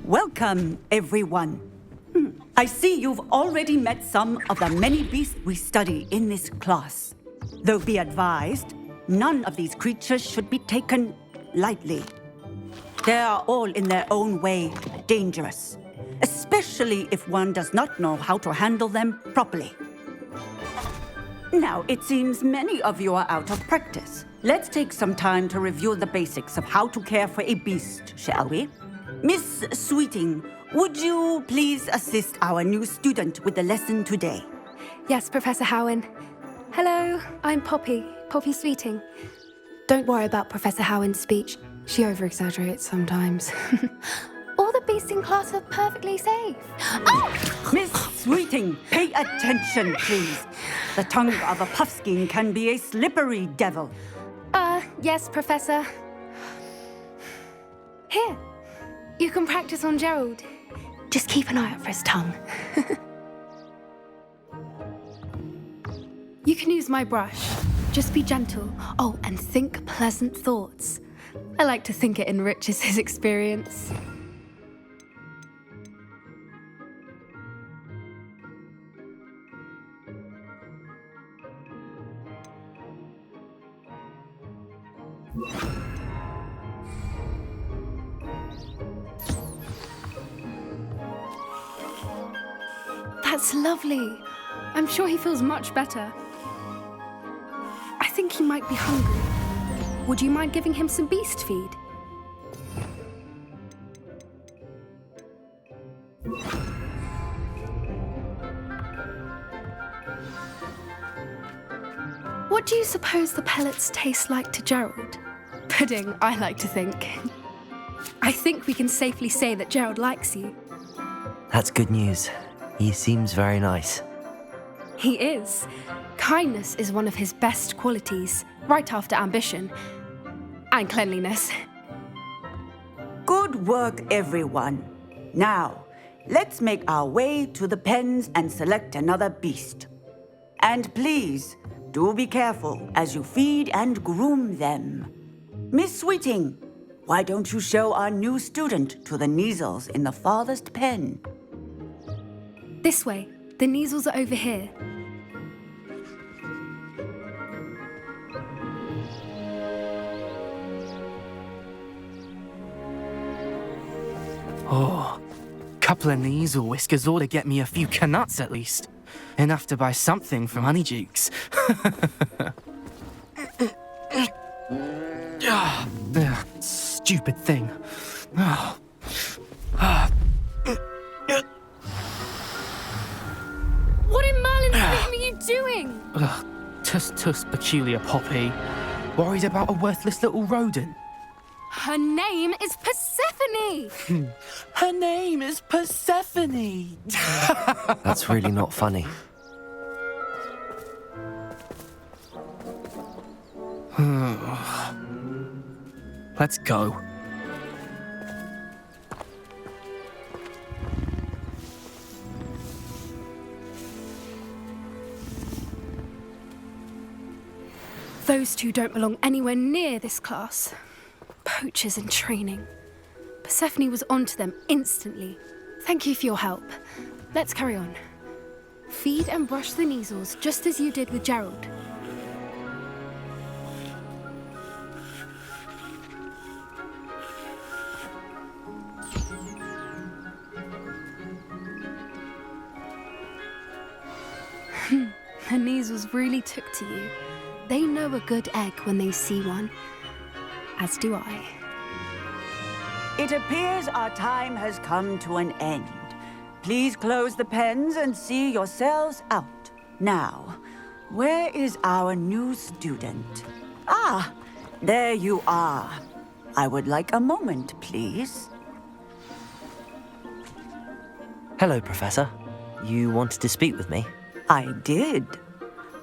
Welcome, everyone. I see you've already met some of the many beasts we study in this class. Though be advised, none of these creatures should be taken lightly. They are all in their own way dangerous, especially if one does not know how to handle them properly. Now, it seems many of you are out of practice. Let's take some time to review the basics of how to care for a beast, shall we? Miss Sweeting, would you please assist our new student with the lesson today? Yes, Professor Howen. Hello, I'm Poppy Sweeting. Don't worry about Professor Howen's speech. She over-exaggerates sometimes. All the beasts in class are perfectly safe. Oh! Miss Sweeting, pay attention, please. The tongue of a puffskein can be a slippery devil. Yes, Professor. Here, you can practice on Gerald. Just keep an eye out for his tongue. You can use my brush. Just be gentle. Oh, and think pleasant thoughts. I like to think it enriches his experience. That's lovely. I'm sure he feels much better. I think he might be hungry. Would you mind giving him some beast feed? What do you suppose the pellets taste like to Gerald? Pudding, I like to think. I think we can safely say that Gerald likes you. That's good news. He seems very nice. He is. Kindness is one of his best qualities, right after ambition. And cleanliness. Good work, everyone. Now, let's make our way to the pens and select another beast. And please, do be careful as you feed and groom them. Miss Sweeting, why don't you show our new student to the Neasels in the farthest pen? This way. The Neasels are over here. Oh, couple of Neasel whiskers ought to get me a few canuts at least. Enough to buy something from Honeydukes. Stupid thing. What in Merlin's name are you doing? Tuss, peculiar Poppy. Worried about a worthless little rodent. Her name is Persephone! Her name is Persephone! That's really not funny. Let's go. Those two don't belong anywhere near this class. Poachers in training. Persephone was onto them instantly. Thank you for your help. Let's carry on. Feed and brush the Neasels just as you did with Gerald. The Neasels really took to you. They know a good egg when they see one. As do I. It appears our time has come to an end. Please close the pens and see yourselves out. Now, where is our new student? Ah, there you are. I would like a moment, please. Hello, Professor. You wanted to speak with me? I did.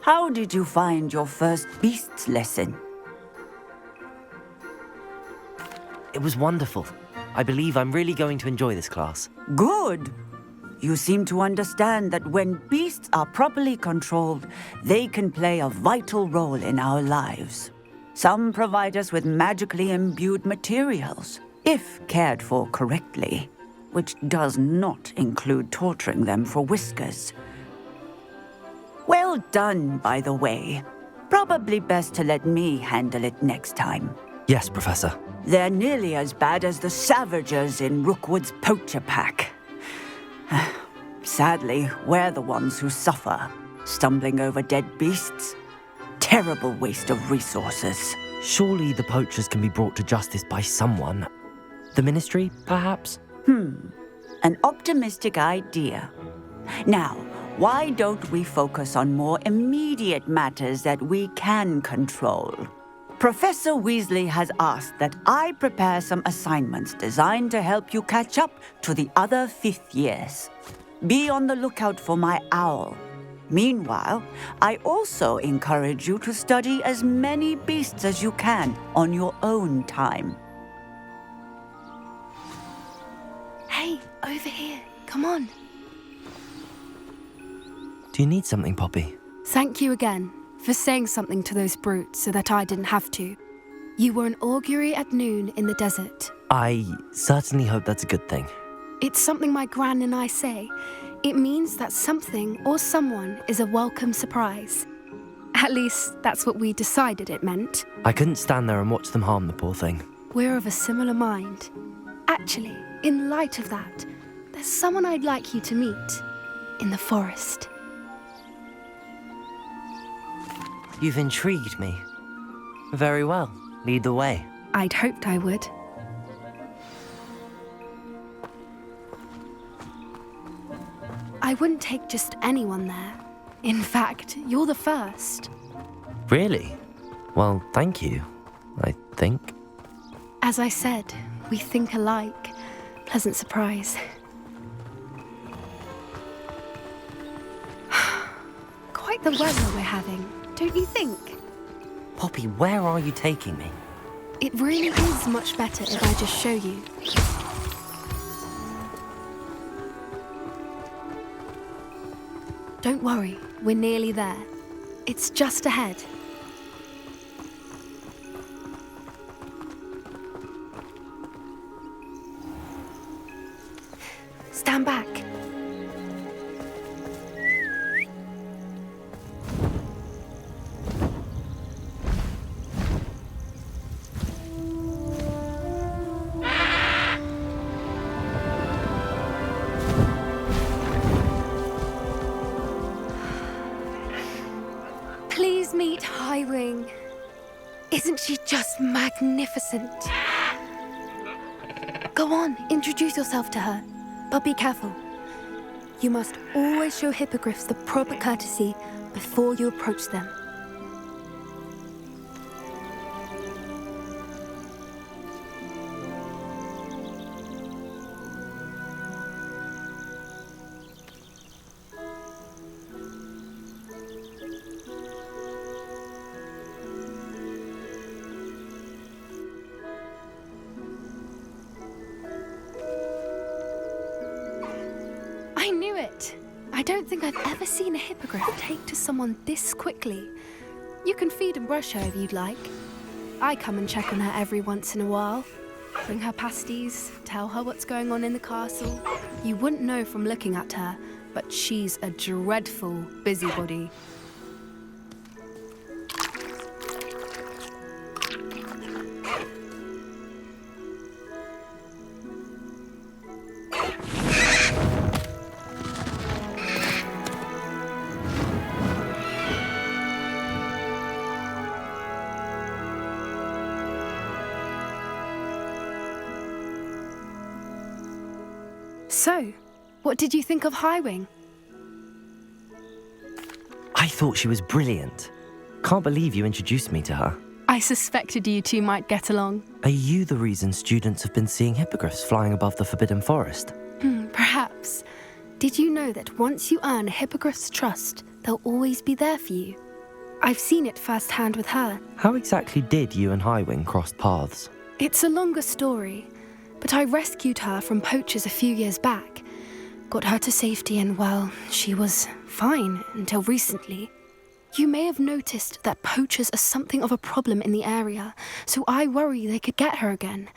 How did you find your first beasts lesson? It was wonderful. I believe I'm really going to enjoy this class. Good. You seem to understand that when beasts are properly controlled, they can play a vital role in our lives. Some provide us with magically imbued materials, if cared for correctly. which does not include torturing them for whiskers. Well done, by the way. Probably best to let me handle it next time. Yes, Professor. They're nearly as bad as the Savagers in Rookwood's poacher pack. Sadly, we're the ones who suffer, stumbling over dead beasts. Terrible waste of resources. Surely the poachers can be brought to justice by someone. The Ministry, perhaps? An optimistic idea. Now, why don't we focus on more immediate matters that we can control? Professor Weasley has asked that I prepare some assignments designed to help you catch up to the other fifth years. Be on the lookout for my owl. Meanwhile, I also encourage you to study as many beasts as you can on your own time. Hey, over here. Come on. Do you need something, Poppy? Thank you again for saying something to those brutes so that I didn't have to. You were an augury at noon in the desert. I certainly hope that's a good thing. It's something my gran and I say. It means that something or someone is a welcome surprise. At least, that's what we decided it meant. I couldn't stand there and watch them harm the poor thing. We're of a similar mind. Actually, in light of that, there's someone I'd like you to meet in the forest. You've intrigued me. Very well. Lead the way. I'd hoped I would. I wouldn't take just anyone there. In fact, you're the first. Really? Well, thank you, I think. As I said, we think alike. Pleasant surprise. Quite the weather we're having, don't you think? Poppy, where are you taking me? It really is much better if I just show you. Don't worry, we're nearly there. It's just ahead. Stand back. Please meet Highwing. Isn't she just magnificent? Go on, introduce yourself to her. But be careful. You must always show hippogriffs the proper courtesy before you approach them. I knew it! I don't think I've ever seen a hippogriff take to someone this quickly. You can feed and brush her if you'd like. I come and check on her every once in a while. Bring her pasties, tell her what's going on in the castle. You wouldn't know from looking at her, but she's a dreadful busybody. So, what did you think of Highwing? I thought she was brilliant. Can't believe you introduced me to her. I suspected you two might get along. Are you the reason students have been seeing hippogriffs flying above the Forbidden Forest? Perhaps. Did you know that once you earn a hippogriff's trust, they'll always be there for you? I've seen it firsthand with her. How exactly did you and Highwing cross paths? It's a longer story, but I rescued her from poachers a few years back. Got her to safety and, well, she was fine until recently. You may have noticed that poachers are something of a problem in the area, so I worry they could get her again.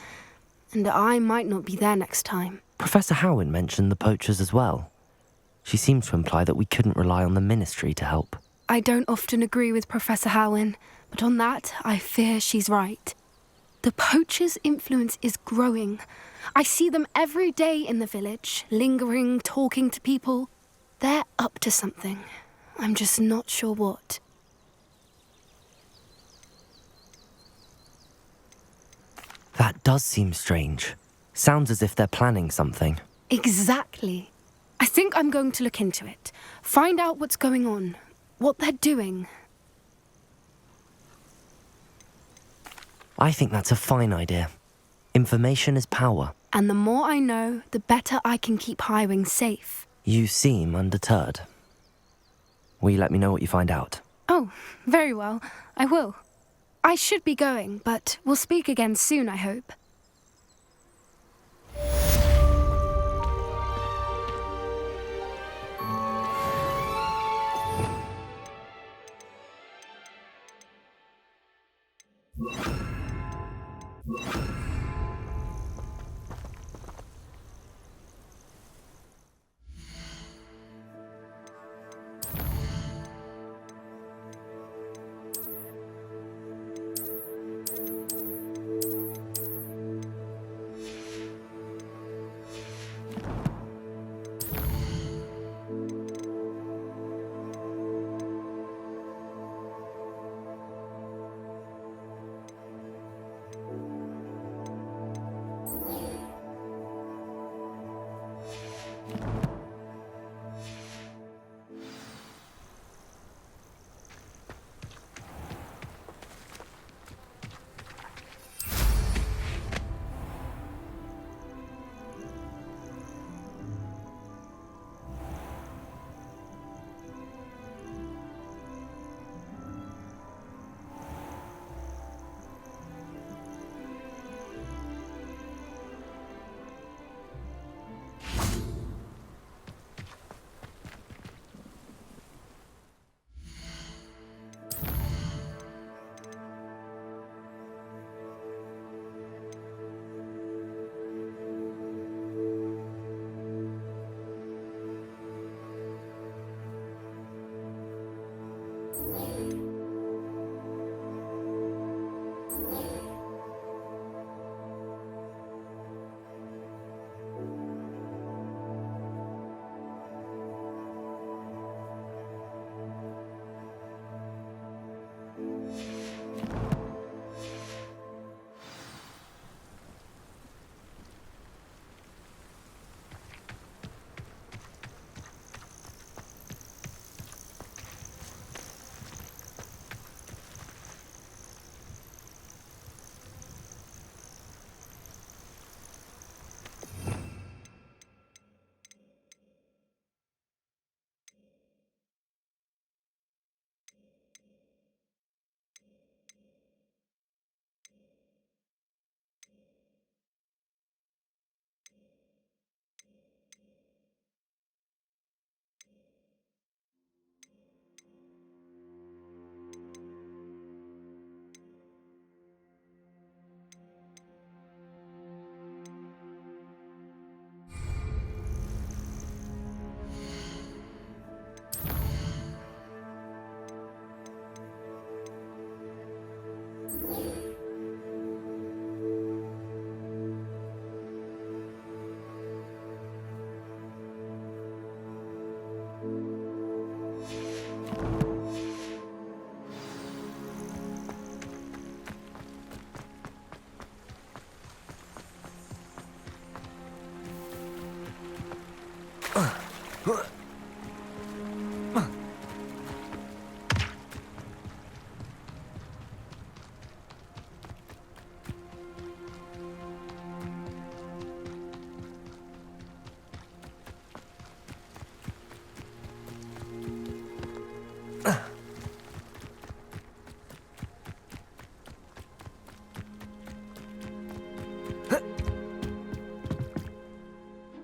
And I might not be there next time. Professor Howin mentioned the poachers as well. She seemed to imply that we couldn't rely on the Ministry to help. I don't often agree with Professor Howin, but on that, I fear she's right. The poachers' influence is growing. I see them every day in the village, lingering, talking to people. They're up to something. I'm just not sure what. That does seem strange. Sounds as if they're planning something. Exactly. I think I'm going to look into it. Find out what's going on, what they're doing. I think that's a fine idea. Information is power. And the more I know, the better I can keep Highwing safe. You seem undeterred. Will you let me know what you find out? Oh, very well. I will. I should be going, but we'll speak again soon, I hope.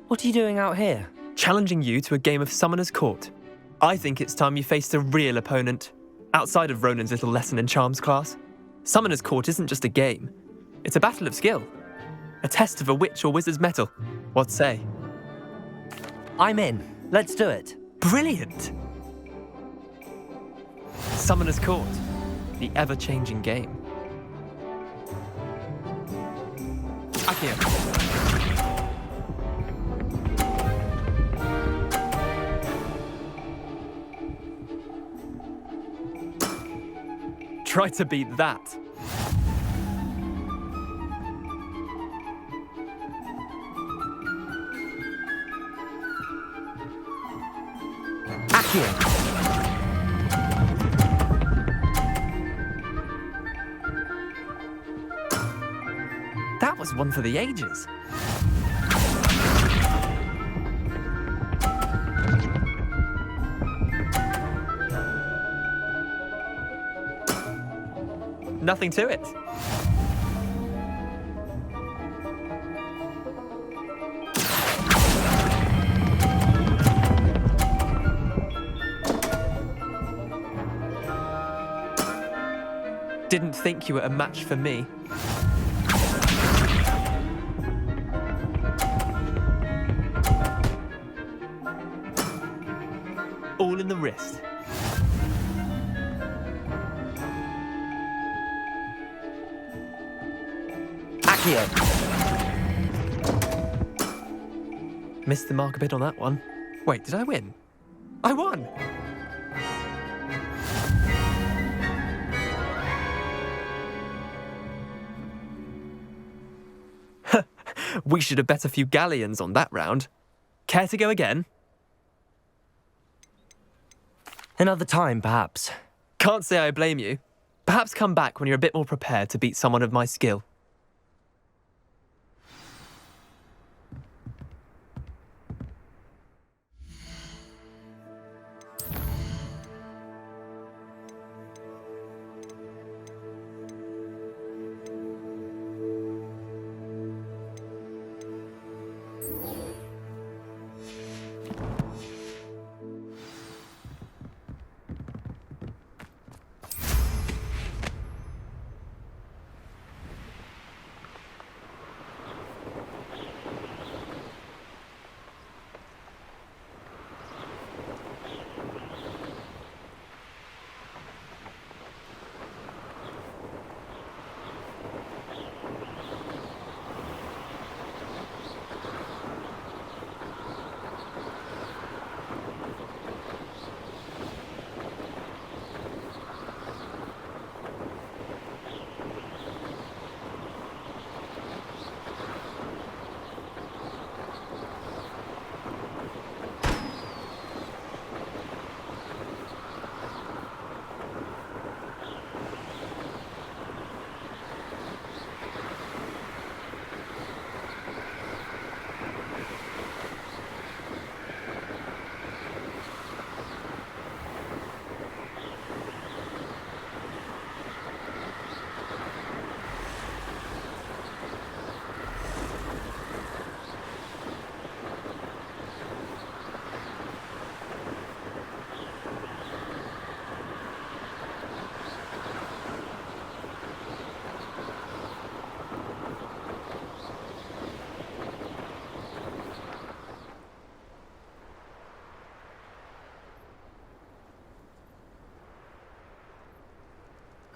What are you doing out here? Challenging you to a game of Summoner's Court. I think it's time you faced a real opponent, outside of Ronan's little lesson in charms class. Summoner's Court isn't just a game. It's a battle of skill. A test of a witch or wizard's mettle. What say? I'm in. Let's do it. Brilliant! Summoner's Court, the ever-changing game. Accio. Try to beat that. Accio. That was one for the ages. Nothing to it. Didn't think you were a match for me. All in the wrist. Accio. Missed the mark a bit on that one. Wait, did I win? I won! We should have bet a few galleons on that round. Care to go again? Another time, perhaps. Can't say I blame you. Perhaps come back when you're a bit more prepared to beat someone of my skill.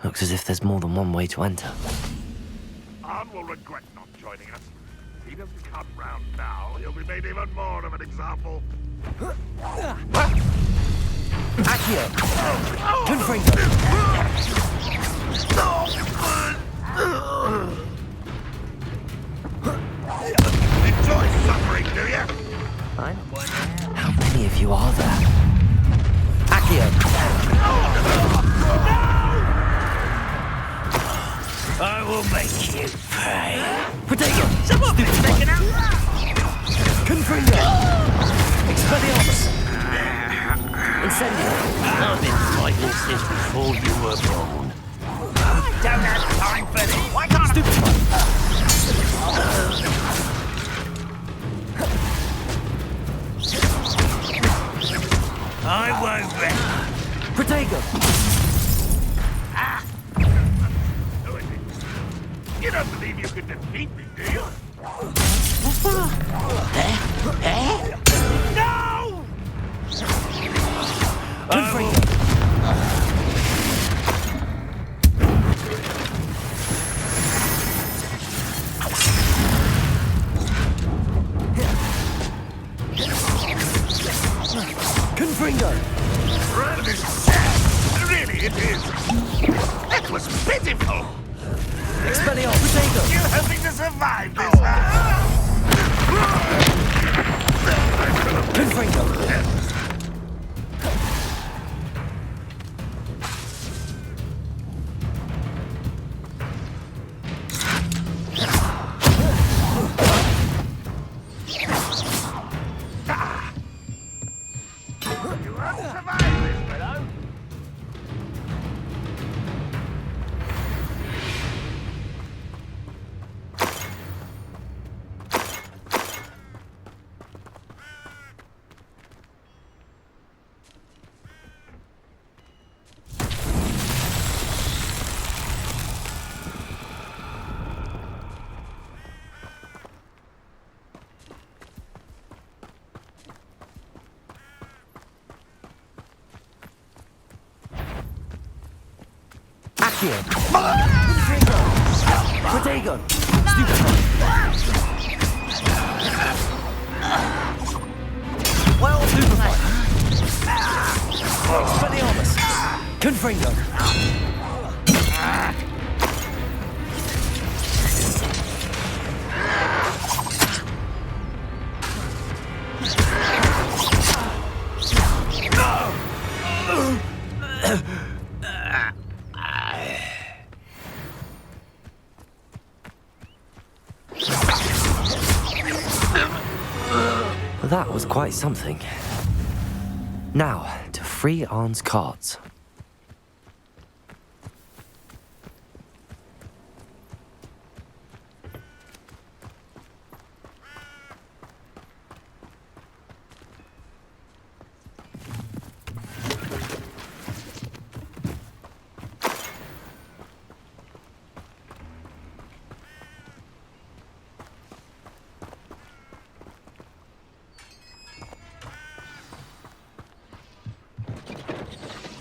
Looks as if there's more than one way to enter. Arn will regret not joining us. If he doesn't come round now, he'll be made even more of an example. Accio! Confringo! Enjoy suffering, do you? How many of you are there? Accio! I will make you pay. Protego! Someone been taken out! Confringo! Expelliarmus! Incendio! I've been fighting since before you were born. I don't have time for this. Why can't I won't rest. Protego! You don't believe you can defeat me, do you? No! Confringo! Really, it is. That was pitiful. Expelliarmus! Potato! You hoping to survive this, huh? Confringo! You won't survive this, fellow. Accio! Confringo! Protego! Stupefy! Well, Stupefy! Expelliarmus! Confringo! That was quite something. Now, to free Arn's cards.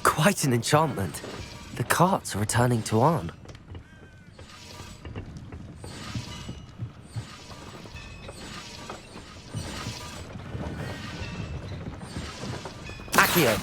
Quite an enchantment. The carts are returning to Arn. Accio!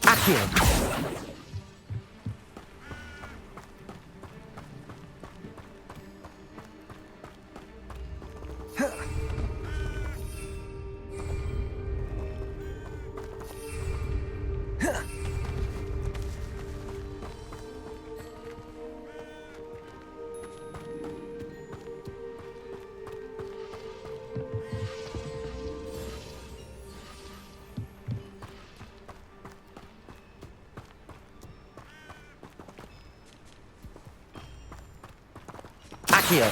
Accio! Accio!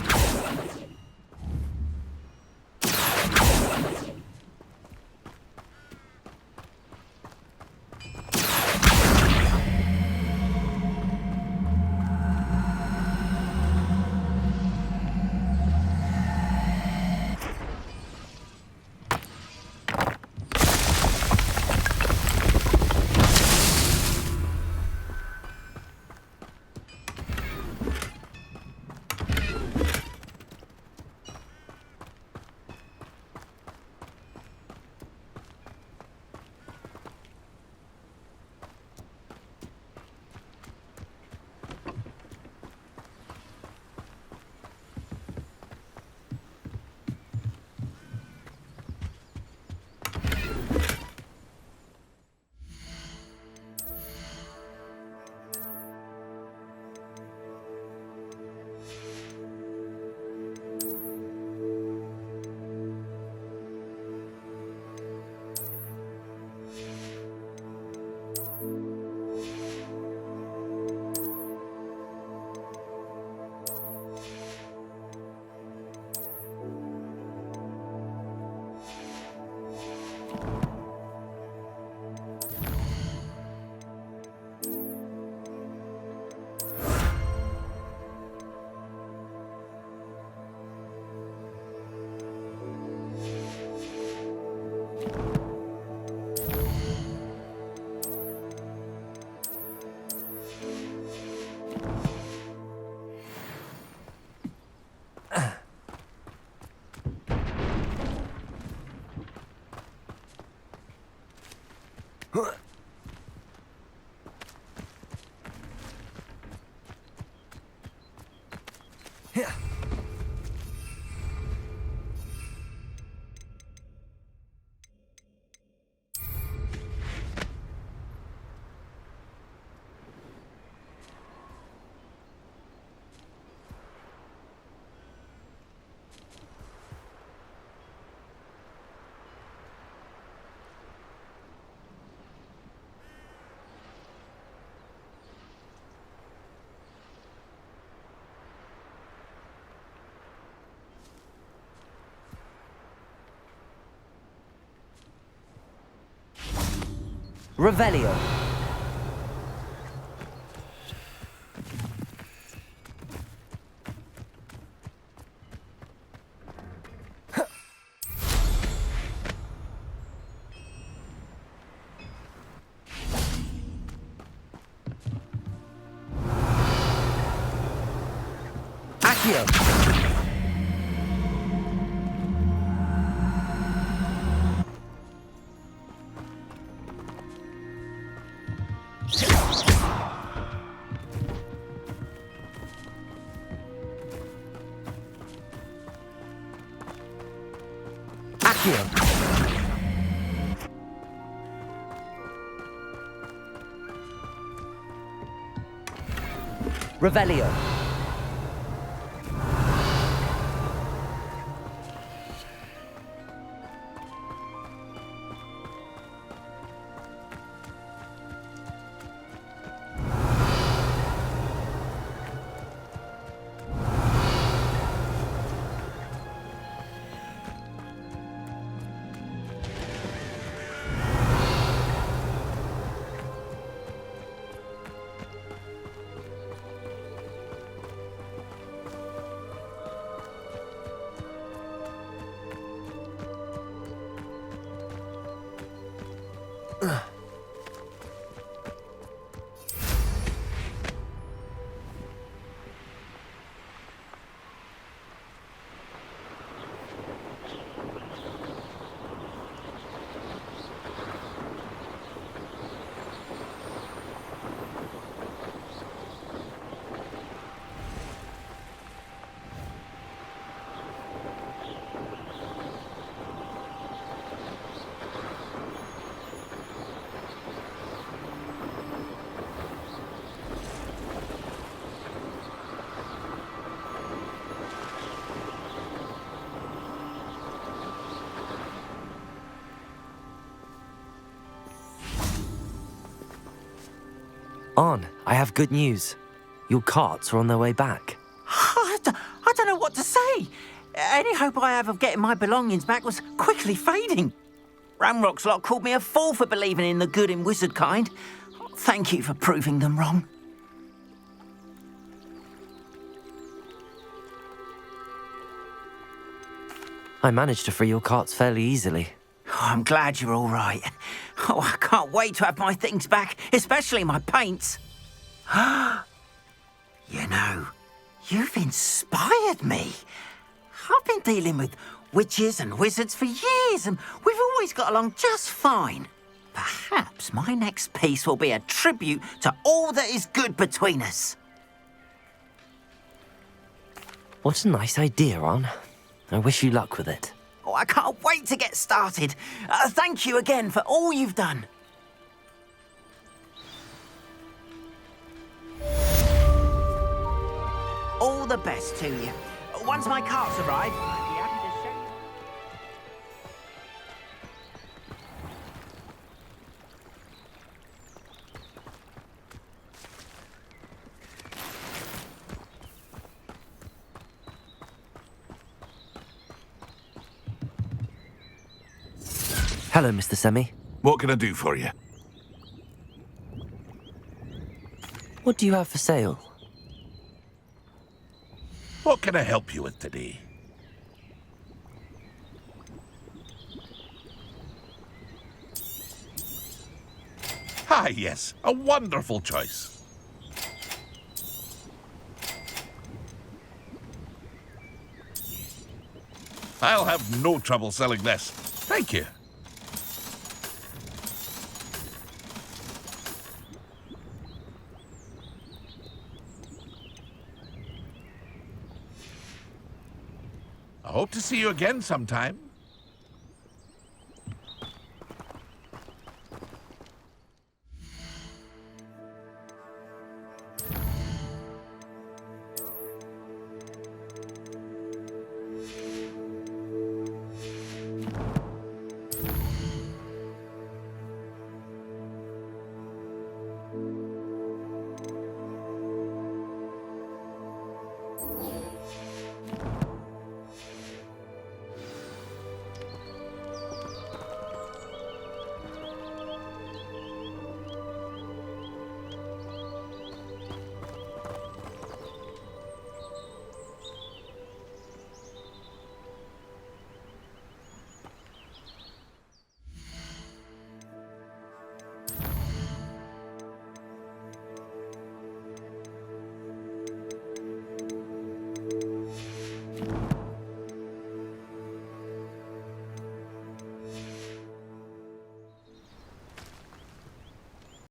Revelio. Accio. Accio. Revelio. On, I have good news. Your carts are on their way back. I don't know what to say. Any hope I have of getting my belongings back was quickly fading. Ramrock's lot called me a fool for believing in the good in wizard kind. Thank you for proving them wrong. I managed to free your carts fairly easily. Oh, I'm glad you're all right. Oh, I can't wait to have my things back, especially my paints. You know, you've inspired me. I've been dealing with witches and wizards for years, and we've always got along just fine. Perhaps my next piece will be a tribute to all that is good between us. What a nice idea, On. I wish you luck with it. Oh, I can't wait to get started. Thank you again for all you've done. All the best to you. Once my carts arrive, I'll be happy to show you. Hello, Mr. Semi. What can I do for you? What do you have for sale? What can I help you with today? Ah, yes, a wonderful choice. I'll have no trouble selling this. Thank you. I hope to see you again sometime.